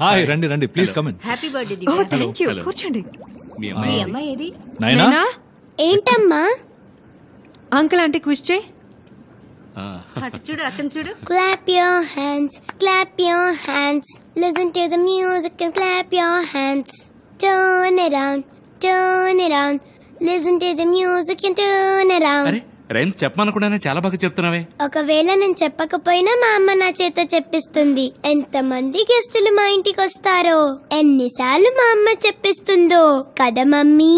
Hi రండి రండి please come in. Happy birthday Divya. Thank you. కూర్చోండి. మీ అమ్మాయి ఏది? నైనా ఏంటమ్మా? అంకుల్ ఆంటీ క్విజ్ చేయి. అటు చూడు, అక్కని చూడు. Clap your hands, clap your hands. Listen to the music and clap your hands. Turn around, turn around. Listen to the music and turn around. అరే రైమ్స్ చెప్పమనుకుండానే చాలా బాగా చెప్తున్నావే. ఒకవేళ నేను చెప్పకపోయినా మా అమ్మ నా చేత చెప్పిస్తుంది. ఎంతమంది గెస్టులు మా ఇంటికి వస్తారో, ఎన్నిసార్లు మా అమ్మ చెప్పిస్తుందో కదా మమ్మీ.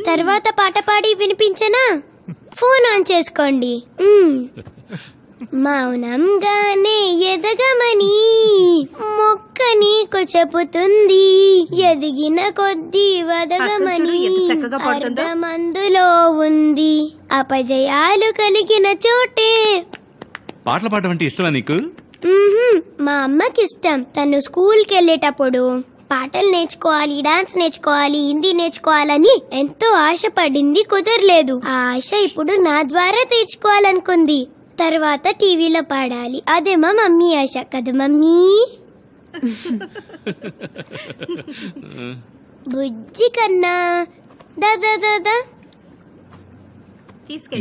తర్వాత పాట పాడి వినిపించనా? ఫోన్ ఆన్ చేసుకోండి. మౌనంగానే ఎదగమని మొక్క నీకు చెబుతుంది, ఎదిగిన కొద్దీ వదగమని అర్థమందులో ఉంది. అపజయాలు కలిగిన చోటే. పాటలు పాడడం అంటే ఇష్టమా నీకు? మా అమ్మకి ఇష్టం. తను స్కూల్కి వెళ్ళేటప్పుడు పాటలు నేర్చుకోవాలి, డాన్స్ నేర్చుకోవాలి, హిందీ నేర్చుకోవాలని ఎంతో ఆశపడింది. కుదరలేదు. ఆ ఆశ ఇప్పుడు నా ద్వారా తీర్చుకోవాలనుకుంది. తర్వాత టీవీలో పాడాలి. అదే మా మమ్మీ ఆశ కదా మమ్మీ. బుజ్జి కన్నా దాదా దాదా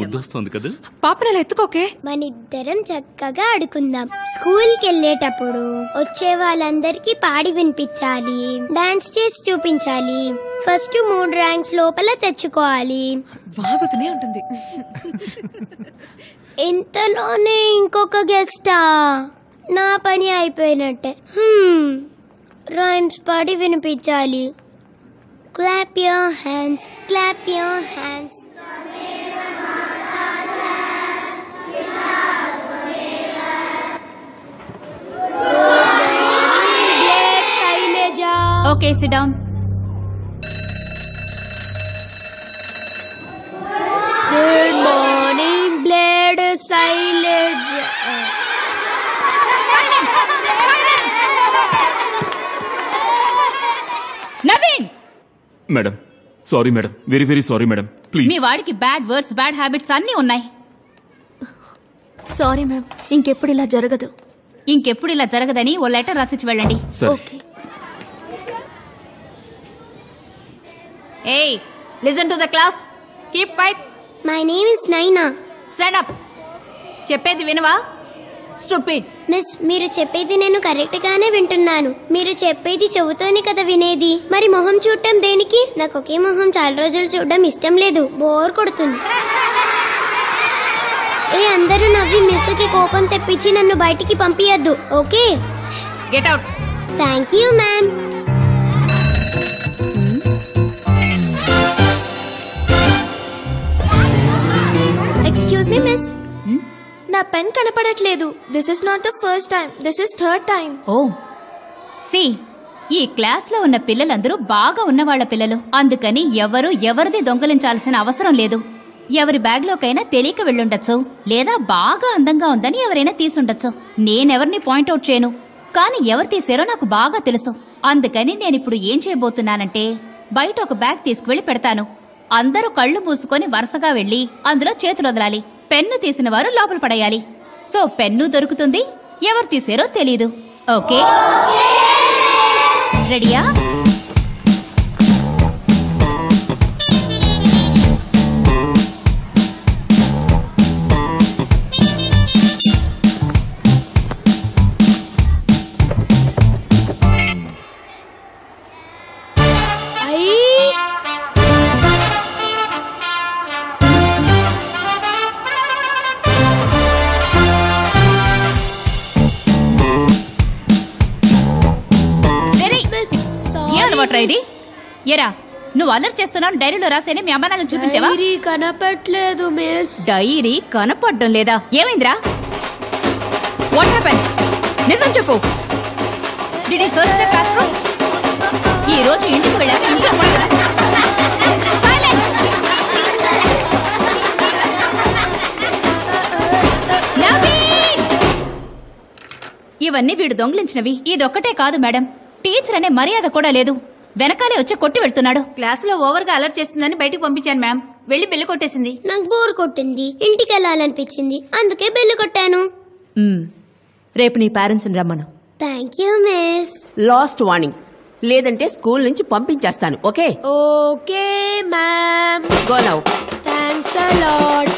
ముద్దొస్తుంది కదా. పాపనలా ఎత్తుకోకే. మనిద్దరం చక్కగా ఆడుకుందాం. స్కూల్కి వెళ్ళేటప్పుడు వచ్చే వాళ్ళందరికీ పాడి వినిపించాలి, డాన్స్ చేసి చూపించాలి. ఫస్ట్ 3 ర్యాంక్స్ లోపల తెచ్చుకోవాలి. వాగుతూనే ఉంటుంది. ఇంతలోనే ఇంకొక గెస్టా? నా పని అయిపోయినట్టే. రైమ్స్ పాడి వినిపించాలి. Clap your hands, clap your hands. Okay, sit down. Good morning, Blade Silage. Naveen, madam sorry madam, very very sorry madam, please. మీ వాడికి బ్యాడ్ వర్డ్స్, బ్యాడ్ హ్యాబిట్స్ అన్నీ ఉన్నాయి. సారీ మ్యామ్, ఇంకెప్పుడు ఇలా జరగదు. ఇంకెప్పుడు ఇలా జరగదని ఓ లెటర్ రాసిచ్చి వెళ్ళండి. Okay. Hey, listen to the class. Keep quiet. My name is Naina. Stand up. చెప్పేది వినవా? Stupid. మిస్, మీరు చెప్పేది నేను కరెక్ట్ గానే వింటున్నాను. మీరు చెప్పేది చెవుతోనే కదా వినేది. మరి మొహం చూడటం దేనికి? నాకు ఒకే మొహం చాలా రోజులు చూడడం ఇష్టం లేదు. బోర్ కొడుతుంది. అందరూ నవ్వి మిస్ కి కోపం తెప్పించి నన్ను బయటికి పంపియద్దు. Okay? Get out. Thank you ma'am. Excuse me miss, నా పెన్ కనపడట్లేదు. This is not the first time, this is third time. ఓ సి, ఈ క్లాస్ లో ఉన్న పిల్లలందరూ బాగా ఉన్నవాళ్ల పిల్లలు. అందుకని ఎవరు ఎవరిది దొంగలించాల్సిన అవసరం లేదు. ఎవరి బ్యాగ్ లోకైనా తెలియక వెళ్ళుండొచ్చు, లేదా బాగా అందంగా ఉందని ఎవరైనా తీసుండొచ్చు. నేనెవరిని పాయింట్అవుట్ చేయను, కానీ ఎవరు తీసారో నాకు బాగా తెలుసు. అందుకని నేనిప్పుడు ఏం చేయబోతున్నానంటే, బయట ఒక బ్యాగ్ తీసుకువెళ్లి పెడతాను. అందరూ కళ్ళు మూసుకొని వరుసగా వెళ్లి అందులో చేతులు వదలాలి. పెన్ను తీసిన వారు లోపల పడేయాలి. సో పెన్ను దొరుకుతుంది, ఎవరు తీసారో తెలీదు. ఓకే, రెడీయా? ఇది ఎరా, నువ్వు అల్లరి చేస్తున్నావు. డైరీలో రాసేనే మీ అమ్మ నాన్నని చూపించావా? కనపట్లేదు మిస్. డైరీ కనపడడం లేదా? ఏమైందిరా? What happen? నిజం చెప్పు. Did you search the class room? ఈ రోజు ఇంటికి వెళ్ళాక ఇంట్లో సైలెన్స్. ఇవన్నీ వీడు దొంగిలించినవి. ఇదొక్కటే కాదు మేడం, టీచర్ అనే మర్యాద కూడా లేదు. వెనకాలే వచ్చి కొట్టి వెళ్తున్నాడు. క్లాసులో ఓవర్ గా అలర్ట్ చేస్తుందని బయటకు పంపించాను మ్యామ్. వెళ్లి బెల్లు కొట్టేసింది. నాకు బోర్ కొట్టింది, ఇంటికి వెళ్ళాలనిపించింది, అందుకే బెల్లు కొట్టాను. రేపు నీ పేరెంట్స్ రమ్మను. Thank you miss. Last warning, లేదంటే స్కూల్ నుంచి పంపించేస్తాను. Okay okay ma'am. Go now. Thanks a lot.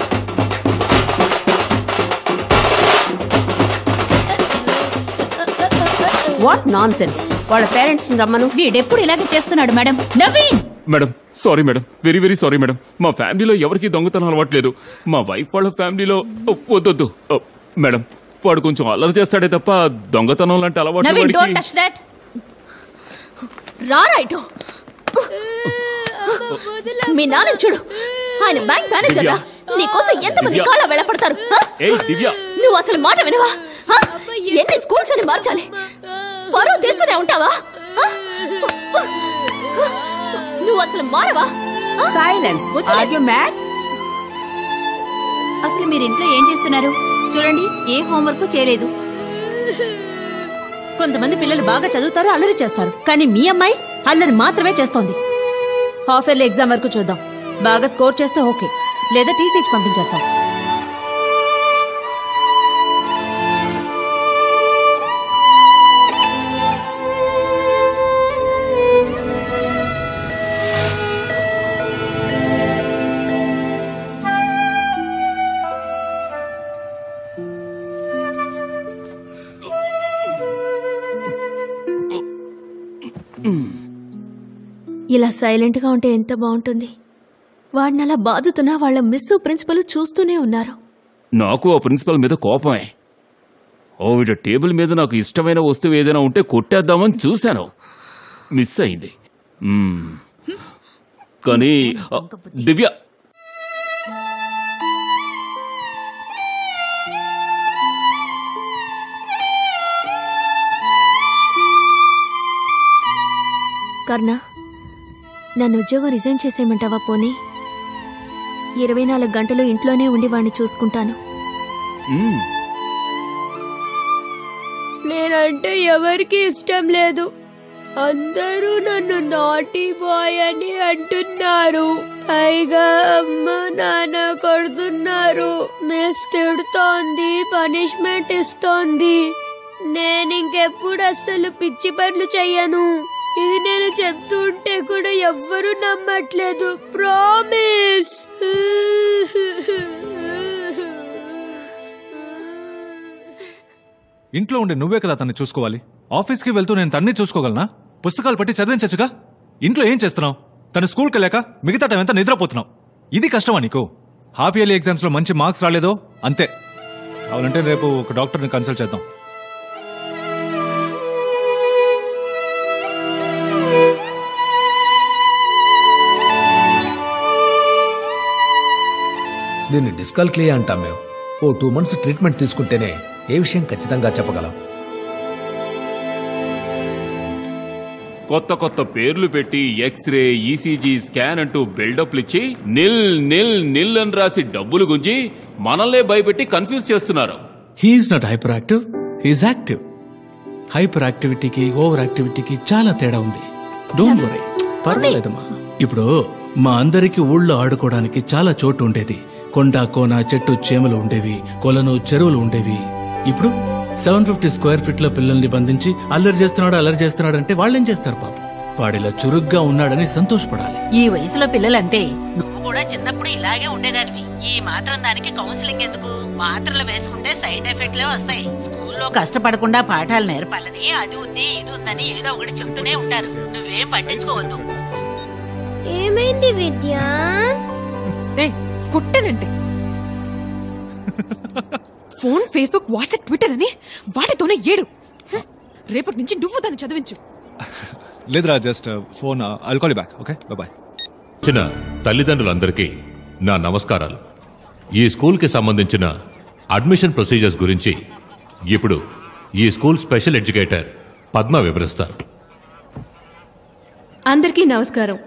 What non sense. వాళ్ళ పేరెంట్స్ రమ్మను. వీడెప్పుడు ఇలాగే చేస్తున్నాడు madam. Naveen, madam sorry madam, very very sorry madam. మా ఫ్యామిలీలో ఎవరికి దొంగతనం అలవాట్లేదు. మా వైఫ్ వాళ్ళ ఫ్యామిలీలో వద్దొద్దు మేడం. వాడు కొంచెం అల్లరి చేస్తాడే తప్ప దొంగతనం లాంటి అలవాటు నవీన్ డోంట్ వాడికి. Touch that. రా రైట్. మీ నాన్న చూడు, ఆయన బ్యాంక్ మేనేజర్. నీకోసం ఎంతమంది దివ్య. కాళ్ళ వెళ్ళపడతారు. ఏయ్ దివ్య, నువ్వు అసలు మాట వినవా? ఎన్ని స్కూల్స్ అని మార్చాలి? పరువు తీస్తూనే ఉంటావా? నువ్వు అసలు మారవా? సైలెన్స్. Are you mad? అసలు మీరు ఇంట్లో ఏం చేస్తున్నారు? చూడండి, ఏ హోంవర్క్ చేయలేదు. కొంతమంది పిల్లలు బాగా చదువుతారు, అల్లరి చేస్తారు. కానీ మీ అమ్మాయి అల్లరి మాత్రమే చేస్తోంది. హాఫ్ ఇయర్లీ ఎగ్జామ్ వరకు చూద్దాం. బాగా స్కోర్ చేస్తే ఓకే, లేదా టీసీ ఇచ్చి పంపించేస్తాం. ఇలా సైలెంట్ గా ఉంటే ఎంత బాగుంటుంది. వాడిని అలా బాదుతున్నా వాళ్ళ మిస్ ప్రిన్సిపల్ చూస్తూనే ఉన్నారు. నాకు ఆ ప్రిన్సిపల్ మీద కోపమే. ఓవిడ టేబుల్ మీద నాకు ఇష్టమైన వస్తువు ఏదైనా ఉంటే కొట్టేద్దామని చూశాను, మిస్ అయింది. కానీ దివ్య, కర్ణ, నన్ను ఉద్యోగం రిజైన్ చేసేయమంటావా? పోనీ 24 గంటలు ఇంట్లోనే ఉండి వాడిని చూసుకుంటాను. నేనంటే ఎవరికి ఇష్టం లేదు. అందరూ నన్ను నాటీ బాయ్ అని అంటున్నారు. పైగా అమ్మ నాన్న కొడుతున్నారు. మిస్ తిడుతోంది, పనిష్మెంట్ ఇస్తోంది. నేను ఇంకెప్పుడు అస్సలు పిచ్చి పనులు చెయ్యను. ఇది నేను చెప్తుంటే కూడా ఎవ్వరూ నమ్మట్లేదు. ప్రామిస్. ఇంట్లో ఉండే నువ్వే కదా తన్ని చూసుకోవాలి. ఆఫీస్కి వెళ్తూ నేను తన్ని చూసుకోగలనా? పుస్తకాలు పట్టి చదివించచ్చుగా. ఇంట్లో ఏం చేస్తున్నావు? తను స్కూల్కి వెళ్ళాక మిగతా టైం అంతా నిద్రపోతున్నావు. ఇది కష్టమా నీకు? హాఫ్ ఇయర్లీ ఎగ్జామ్స్ లో మంచి మార్క్స్ రాలేదో అంతే. కావాలంటే రేపు ఒక డాక్టర్ని కన్సల్ట్ చేద్దాం. దీన్ని డిస్కాల్క్లియా అంటాం మేము. ఓ 2 months ట్రీట్మెంట్ తీసుకుంటేనే ఏ విషయం ఖచ్చితంగా చెప్పగలం. కొత్త కొత్త పేర్లు పెట్టి ఎక్స్రే, ఈసీజీ, స్కాన్ అంటూ బిల్డప్లు ఇచ్చి నిల్ నిల్ నిల్ అని రాసి డబ్బులు గుంజి మనల్నే భయపెట్టి కన్ఫ్యూజ్ చేస్తున్నారు. He's not hyperactive, he's active. హైపర్ యాక్టివిటీకి ఓవర్ యాక్టివిటీకి చాలా తేడా ఉంది. డోంట్ వరీ, పర్వాలేదమ్మా. ఇప్పుడు మా అందరికి ఊళ్ళో ఆడుకోవడానికి చాలా చోటు ఉండేది. కొండ, కోన, చెట్టు, చేమలు ఉండేవి. కొలను, చెరువులు ఉండేవి. ఇప్పుడు 750 square feet లో పిల్లల్ని బంధించి అల్లరి చేస్తున్నాడు అంటే వాళ్ళేం చేస్తారు పాపం? వాడిలా చురుగ్గా ఉన్నాడని సంతోషపడాలి. ఈ వయసులో పిల్లలంటే నువ్వు కూడా చిన్నప్పుడు ఇలాగే ఉండేదానివి. ఈ మాత్రం దానికి కౌన్సిలింగ్ ఎందుకు? మాత్రలు వేసుకుంటే సైడ్ ఎఫెక్ట్లే వస్తాయి. స్కూల్లో కష్టపడకుండా పాఠాలు నేర్పాలని అది ఉంది ఇది ఉందని ఏదో ఒకటి చెప్తూనే ఉంటారు. నువ్వేం పట్టించుకోవద్దు. ఏమైంది విద్య? కుట్టనంటే ఫోన్, ఫేస్బుక్, వాట్సాప్, ట్విట్టర్ అని వాటితోనే ఏడు. రేపటి నుంచి నువ్వు దాన్ని చదివించు. లేదురా, just phone. I'll call you back. Okay, by. చిన్న తల్లిదండ్రులందరికీ నా నమస్కారాలు. ఈ స్కూల్కి సంబంధించిన అడ్మిషన్ ప్రొసీజర్స్ గురించి ఇప్పుడు ఈ స్కూల్ స్పెషల్ ఎడ్యుకేటర్ పద్మ వివరిస్తారు. అందరికీ నమస్కారం.